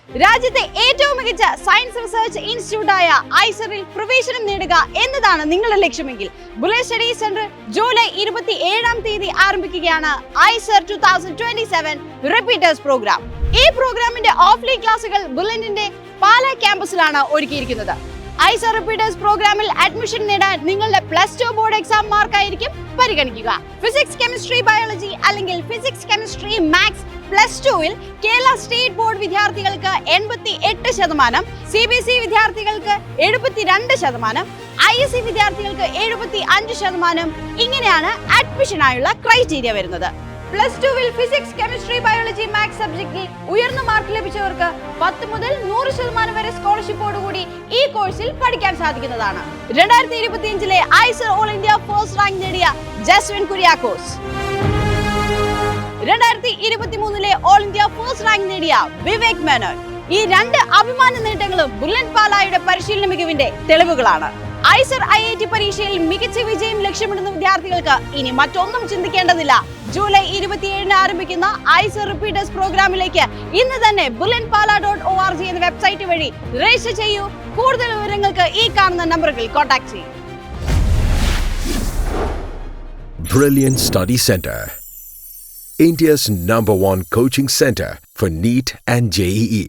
രാജ്യത്തെ ഏറ്റവും മികച്ച സയൻസ് റിസർച്ച് ഇൻസ്റ്റിറ്റ്യൂട്ടായ ഐസറിൽ പ്രവേശനം നേടുക എന്നതാണ് നിങ്ങളുടെ ലക്ഷ്യമെങ്കിൽ ബുള്ളറ്റ് സ്റ്റഡി സെന്റർ ജൂലൈ 27 ആരംഭിക്കുകയാണ് ഐസർ 2027 റിപ്പീറ്റേഴ്സ് പ്രോഗ്രാം. ഈ പ്രോഗ്രാമിന്റെ ഓഫ്ലൈൻ ക്ലാസുകൾ ബുള്ളറ്റിന്റെ പാലാ ക്യാമ്പസിലാണ് ഒരുക്കിയിരിക്കുന്നത്. ഐസർ റിപ്പീറ്റേഴ്സ് പ്രോഗ്രാമിൽ അഡ്മിഷൻ നേടാൻ നിങ്ങളുടെ +2 ബോർഡ് എക്സാം മാർക്കായിരിക്കും പരിഗണിക്കുക. ഫിസിക്സ്, കെമിസ്ട്രി, ബയോളജി അല്ലെങ്കിൽ ഫിസിക്സ്, കെമിസ്ട്രി, മാത്സ് +2-ൽ കേരള സ്റ്റേറ്റ് ബോർഡ് വിദ്യാർത്ഥികൾക്ക് 88%, CBSE വിദ്യാർത്ഥികൾക്ക് 72%, ISE വിദ്യാർത്ഥികൾക്ക് 75%. ഇങ്ങനെയാണ് അഡ്മിഷനായുള്ള ക്രൈറ്റീരിയ വരുന്നത്. +2-ൽ ഫിസിക്സ്, കെമിസ്ട്രി, ബയോളജി, മാത്സ് സബ്ജക്റ്റിൽ ഉയർന്ന മാർക്ക് ലഭിച്ചവർക്ക് 10 മുതൽ 100% വരെ സ്കോളർഷിപ്പോടുകൂടി ഈ കോഴ്സിൽ പഠിക്കാൻ സാധിക്കുന്നതാണ്. 2025-ലെ IISER all India first rank നേടിയ ജസ്വിൻ കുര്യാക്കോസ്, 2023-ലെ ഓൾ ഇന്ത്യ ഫസ്റ്റ് റാങ്ക് നേടിയ വിവേക് മേനോൻ. ഈ 2 അഭിമാന നേട്ടങ്ങളും ബുള്ളറ്റ് പാലായുടെ പരിശീലന മികവിന്റെ തെളിവുകളാണ്. ഐസർ IIT പരീക്ഷയിൽ മികച്ച വിജയം ലക്ഷ്യമിടുന്ന വിദ്യാർത്ഥികൾക്ക് ഇനി മറ്റൊന്നും ചിന്തിക്കേണ്ടതില്ല. ജൂലൈ 27 ആരംഭിക്കുന്ന ഐസർ റിപ്പീറ്റേഴ്സ് പ്രോഗ്രാമിലേക്ക് ഇന്ന് തന്നെ bulletpala.org എന്ന വെബ്സൈറ്റ് വഴി രജിസ്റ്റർ ചെയ്യൂ. കൂടുതൽ വിവരങ്ങൾക്ക് ഈ കാണുന്ന നമ്പറുകളിൽ കോൺടാക്ട് ചെയ്യൂ. Brilliant Study Center, India's #1 coaching center for NEET and JEE.